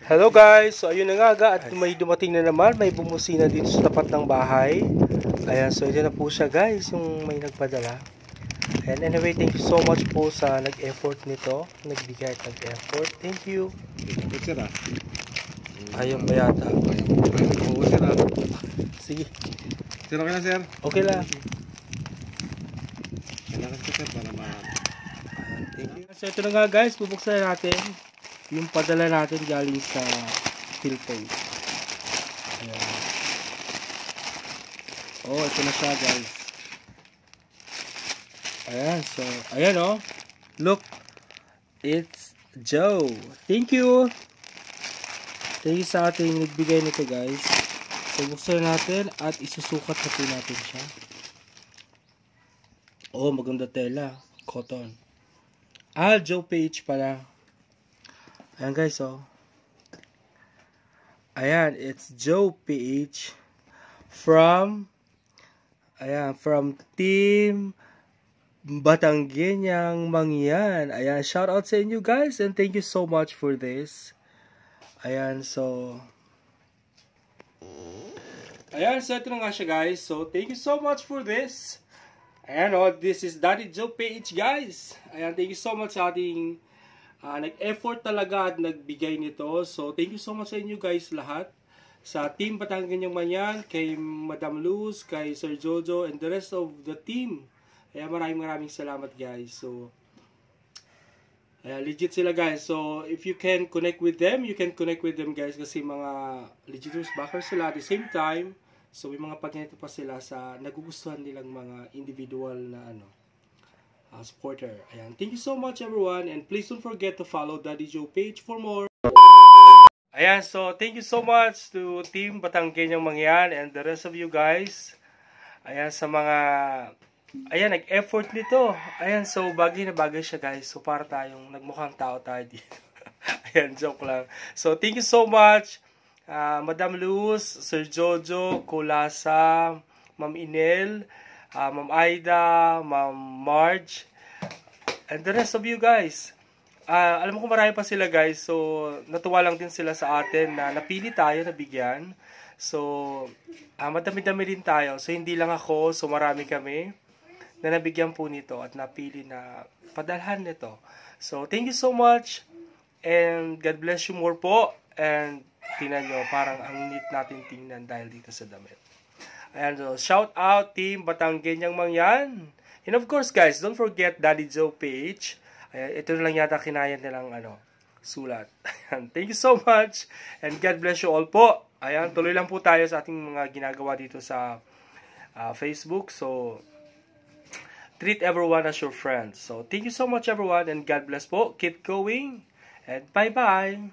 Hello guys! So ayun na nga at may dumating na naman, may bumusina dito sa tapat ng bahay. Ayan, so ito na po siya guys, yung may nagpadala. And anyway, thank you so much po sa nag-effort nito, nagbigay at nag-effort. Thank you. Sir ah. Ayaw pa yata. Oo sir ah. Sige. Sir okay na sir? Okay lang. Kailangan ko sir para ma... Thank you. So ito na nga guys, bubuksan natin yung padala natin galing sa Philippines. Ayan. Oh, ito na siya guys. Ayan, so, ayan oh. Look, it's Joe. Thank you. Thank you sa ating nagbigay nito guys. So, buksan natin at isusukat na po natin siya. Oh, maganda tela. Cotton. Joe Page pala. Ayan guys, oh. Ayan, it's Joe PH from Team Batanggenyang Mangyan. Ayan, shout out sa inyo guys and thank you so much for this. Ayan, so ito na nga siya guys. So, thank you so much for this. Ayan, oh, this is Daddy Joe PH guys. Ayan, thank you so much sa ating nag-effort talaga at nagbigay nito. So, thank you so much sa inyo guys lahat. Sa Team Batanggenyang Mangyan, kay Madam Luz, kay Sir Jojo, and the rest of the team. Kaya maraming salamat guys. So, legit sila guys. So, if you can connect with them, you can connect with them guys. Kasi mga legitimate backers sila at the same time. So, may mga pagganito pa sila sa nagugustuhan nilang mga individual na supporter. Ayan. Thank you so much everyone and please don't forget to follow Daddy Joe Page for more. Ayan, so thank you so much to Team Batanggenyang Mangyan and the rest of you guys. Ayan, sa mga nag-effort nito. Ayan, so bagay na bagay siya guys. So para tayong nagmukhang tao tayo dito. Ayan, joke lang. So thank you so much Madam Luz, Sir Jojo, Kulasa, Ma'am Inel, Ma'am Aida, Ma'am Marge, and the rest of you guys. Alam ko marami pa sila guys, so natuwa lang din sila sa atin na napili tayo na bigyan. So, madami-dami din tayo. So, hindi lang ako, so marami kami na nabigyan po nito at napili na padalhan nito. So, thank you so much and God bless you more po. And tingnan nyo, parang ang neat natin tingnan dahil dito sa damit. Ayan, so shout out Team Batanggenyang Mangyan. And of course guys, don't forget Daddy Joe Page. Ayan, ito na lang yata kinaya nilang sulat. Ayan, thank you so much and God bless you all po. Ayan, tuloy lang po tayo sa ating mga ginagawa dito sa Facebook. So, treat everyone as your friends. So, thank you so much everyone and God bless po. Keep going and bye-bye.